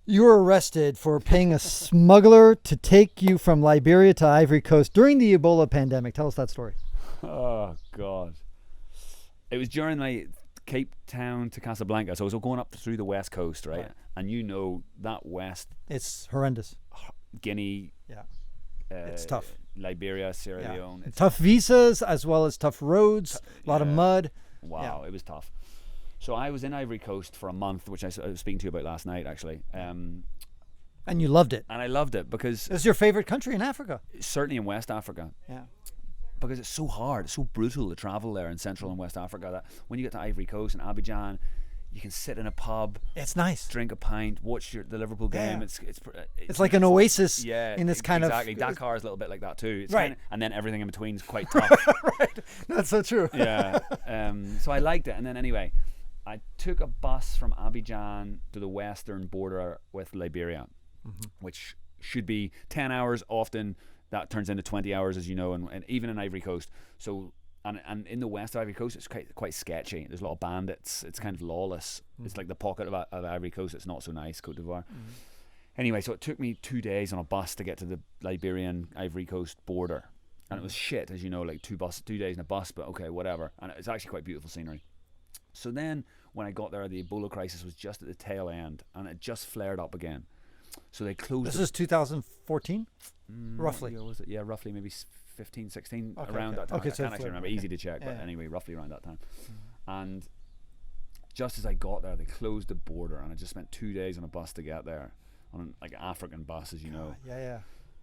You were arrested for paying a smuggler to take you from Liberia to Ivory Coast during the Ebola pandemic. Tell us that story. Oh God! It was during my Cape Town to Casablanca, so I was going up through the west coast, right? And you know that west, It's horrendous. Guinea, Yeah. It's tough. Liberia, Sierra Leone. It's Tough visas as well as tough roads, a lot of mud. Wow, it was tough. So I was in Ivory Coast for a month, which I was speaking to you about last night, actually. And you loved it. And I loved it because It's your favorite country in Africa. certainly in West Africa, Yeah. because it's so hard, it's so brutal to travel there in Central and West Africa that when you get to Ivory Coast and Abidjan, you can sit in a pub, It's nice. drink a pint, watch the Liverpool game. Yeah. It's like an oasis yeah, in this kind exactly. of... Dakar is a little bit like that too. It's Right. kinda, and then everything in between is quite tough. Right. That's so true. Yeah. So I liked it. And then anyway, I took a bus from Abidjan to the western border with Liberia, which should be 10 hours. Often that turns into 20 hours, as you know, and even in Ivory Coast. So, and in the west of Ivory Coast, it's quite sketchy. There's a lot of bandits. It's kind of lawless. It's like the pocket of Ivory Coast. It's not so nice, Cote d'Ivoire. Anyway, so it took me 2 days on a bus to get to the Liberian Ivory Coast border. And it was shit, as you know, like 2 days in a bus, but okay, whatever. And it's actually quite beautiful scenery. So then, when I got there, the Ebola crisis was just at the tail end, and it just flared up again. So they closed. This is 2014, roughly. Yeah, was it? Yeah, roughly, maybe 15, 16, Okay, around okay. that time. Okay, I so can't actually remember. okay. Easy to check, but Yeah. anyway, roughly around that time. And just as I got there, they closed the border, and I just spent 2 days on a bus to get there, on like an African bus, as you know. Yeah.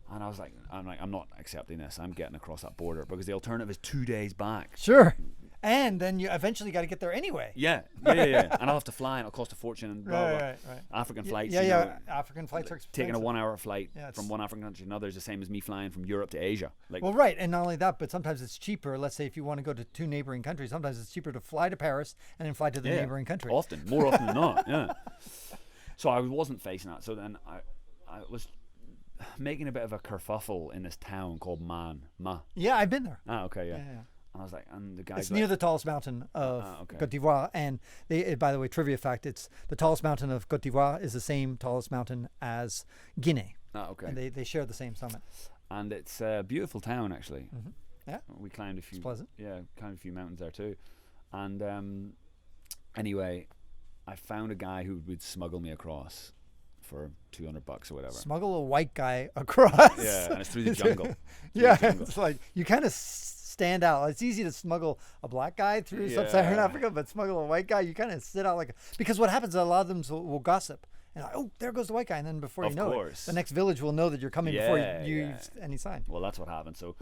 And I was like, I'm not accepting this. I'm getting across that border because the alternative is 2 days back. Sure. And then you eventually got to get there anyway. Yeah. And I'll have to fly, and it'll cost a fortune. And blah, blah. Right. African flights. Yeah. you know, African flights are expensive. taking a 1 hour flight Yeah, from one African country to another is the same as me flying from Europe to Asia. Like, Well, right, and not only that, but sometimes it's cheaper. Let's say if you want to go to 2 neighboring countries, sometimes it's cheaper to fly to Paris and then fly to the neighboring country. More often than not. Yeah. So I wasn't facing that. So then I was making a bit of a kerfuffle in this town called Ma. Yeah, I've been there. Ah, okay, yeah. Yeah. And I was like, and the guys It's near the tallest mountain of Cote d'Ivoire, and by the way, trivia fact: it's the tallest mountain of Cote d'Ivoire is the same tallest mountain as Guinea. Ah, okay. And they share the same summit. And it's a beautiful town, actually. Yeah. We climbed a few. It's pleasant. Yeah, climbed a few mountains there too. And anyway, I found a guy who would smuggle me across for $200 or whatever. Smuggle a white guy across. Yeah, and it's through the jungle. It's like you kind of stand out. It's easy to smuggle a black guy through sub-Saharan Africa, but smuggle a white guy, you kind of sit out because what happens is a lot of them will gossip. And oh, there goes the white guy, and then before you know it, the next village will know that you're coming before you use any sign. Well, that's what happened. So,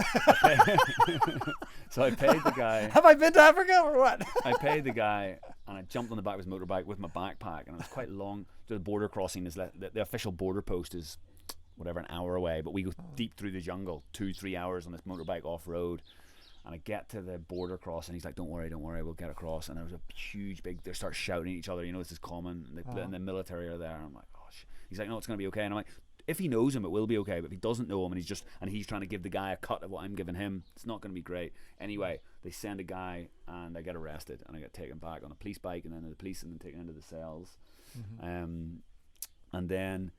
so I paid the guy. Have I been to Africa or what? I paid the guy, and I jumped on the back of his motorbike with my backpack, and it was quite long. The border crossing is the official border post is whatever, an hour away, but we go deep through the jungle, 2-3 hours on this motorbike off road. And I get to the border crossing, he's like, don't worry, we'll get across. And there was a huge they start shouting at each other, this is common, and the military are there. And I'm like, oh shit. He's like, no, it's going to be okay. And I'm like, if he knows him, it will be okay. But if he doesn't know him and he's trying to give the guy a cut of what I'm giving him, it's not going to be great. Anyway, they send a guy, and I get arrested, and I get taken back on a police bike, and then the police and then taken into the cells. And then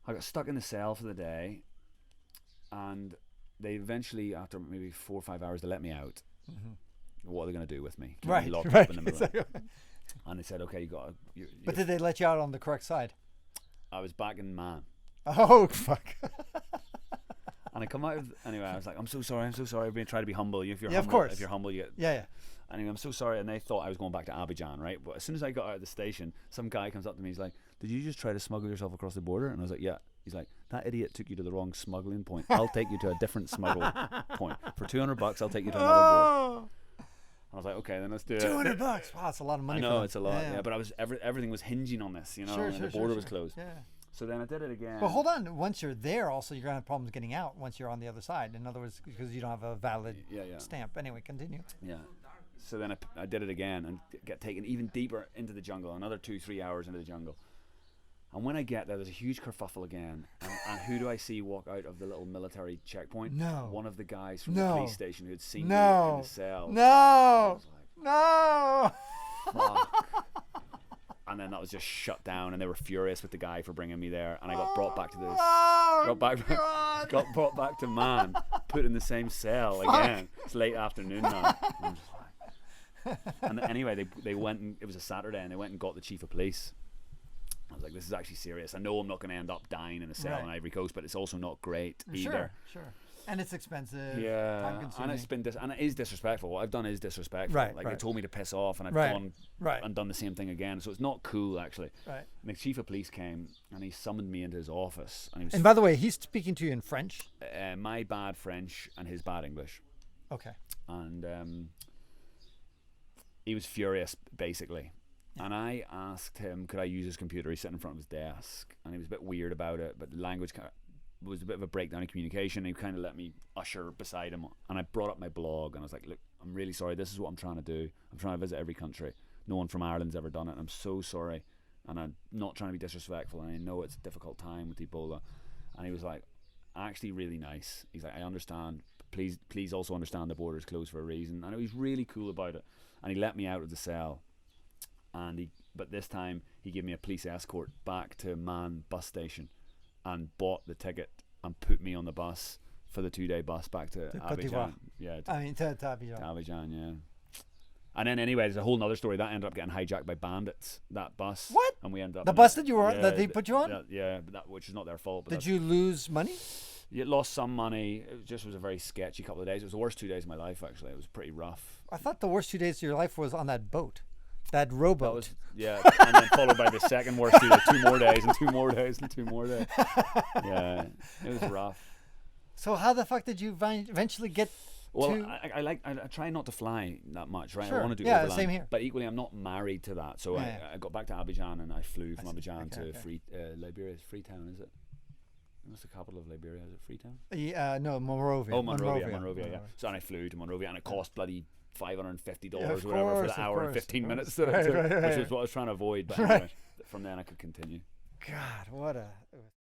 I got stuck in the cell for the day, and they eventually, after maybe 4 or 5 hours, they let me out. What are they going to do with me? Keep me locked up in the middle. And they said, okay, you got. But did they let you out on the correct side? I was back in Man. Oh fuck! And I come out anyway. I was like, I'm so sorry. I've been trying to be humble. If you're Yeah, of humble, course. if you're humble, you get. Yeah. Anyway, I'm so sorry. And they thought I was going back to Abidjan, right? But as soon as I got out of the station, some guy comes up to me. He's like, did you just try to smuggle yourself across the border? And I was like, yeah. He's like, that idiot took you to the wrong smuggling point. I'll take you to a different smuggle point. For $200, I'll take you to another board. I was like, okay, then let's do it. $200. Wow, that's a lot of money. I know, it's a lot. Yeah, but everything was hinging on this, Sure, and the border was closed. Yeah. So then I did it again. But hold on, once you're there, also you're gonna have problems getting out once you're on the other side. In other words, because you don't have a valid stamp. Anyway, continue. Yeah. So then I did it again and get taken even deeper into the jungle, another 2-3 hours into the jungle. And when I get there, there's a huge kerfuffle again. And who do I see walk out of the little military checkpoint? No. One of the guys from the police station who had seen me in the cell. No. I was like, fuck. And then that was just shut down, and they were furious with the guy for bringing me there. And I got brought back to this, got brought back to Man, put in the same cell again. It's late afternoon now. I'm just like, and anyway, they went, and it was a Saturday, and they went and got the chief of police. I was like, this is actually serious. I know I'm not going to end up dying in a cell in Ivory Coast, but it's also not great either. Sure. And it's expensive. Yeah, time-consuming. and it's been and it is disrespectful. What I've done is disrespectful. Right, like right. they told me to piss off, and I've gone and done the same thing again. So it's not cool, actually. Right. And the chief of police came, and he summoned me into his office, and he was. And by the way, he's speaking to you in French. My bad French and his bad English. Okay. And he was furious, basically. And I asked him, could I use his computer? He's sitting in front of his desk, and he was a bit weird about it, but the language was a bit of a breakdown in communication. He kind of let me usher beside him, and I brought up my blog, and I was like, look, I'm really sorry, this is what I'm trying to do. I'm trying to visit every country. No one from Ireland's ever done it, and I'm so sorry, and I'm not trying to be disrespectful, and I know it's a difficult time with Ebola. And he was like, actually really nice. He's like, I understand, please also understand the border's closed for a reason. And he was really cool about it, and he let me out of the cell, but this time he gave me a police escort back to Man bus station and bought the ticket and put me on the bus for the 2-day bus back to Cote Abidjan. d'Ivoire. To Abidjan. Abidjan, yeah. And then anyway, there's a whole nother story that ended up getting hijacked by bandits. That bus. What? And we ended up The bus that you were that they put you on? Yeah, but which is not their fault. But Did you lose money? You lost some money. It just was a very sketchy couple of days. It was the worst 2 days of my life, actually. It was pretty rough. I thought the worst 2 days of your life was on that boat. That rowboat. That was, yeah, and then followed by the second worst 2 days, 2 more days, and 2 more days, and 2 more days. Yeah, it was rough. So how the fuck did you eventually get Well, to... I try not to fly that much, right? Sure. I want to do Yeah, overland, same here. but equally I'm not married to that. So Yeah. I got back to Abidjan, and I flew from Abidjan to okay. Liberia. Freetown, is it? What's the capital of Liberia? Is it Freetown? No, Monrovia. Oh, Monrovia, yeah. So and I flew to Monrovia, and it cost bloody $550 or whatever for the hour and 15 minutes, which is what I was trying to avoid. But anyway, from then I could continue. God, what a...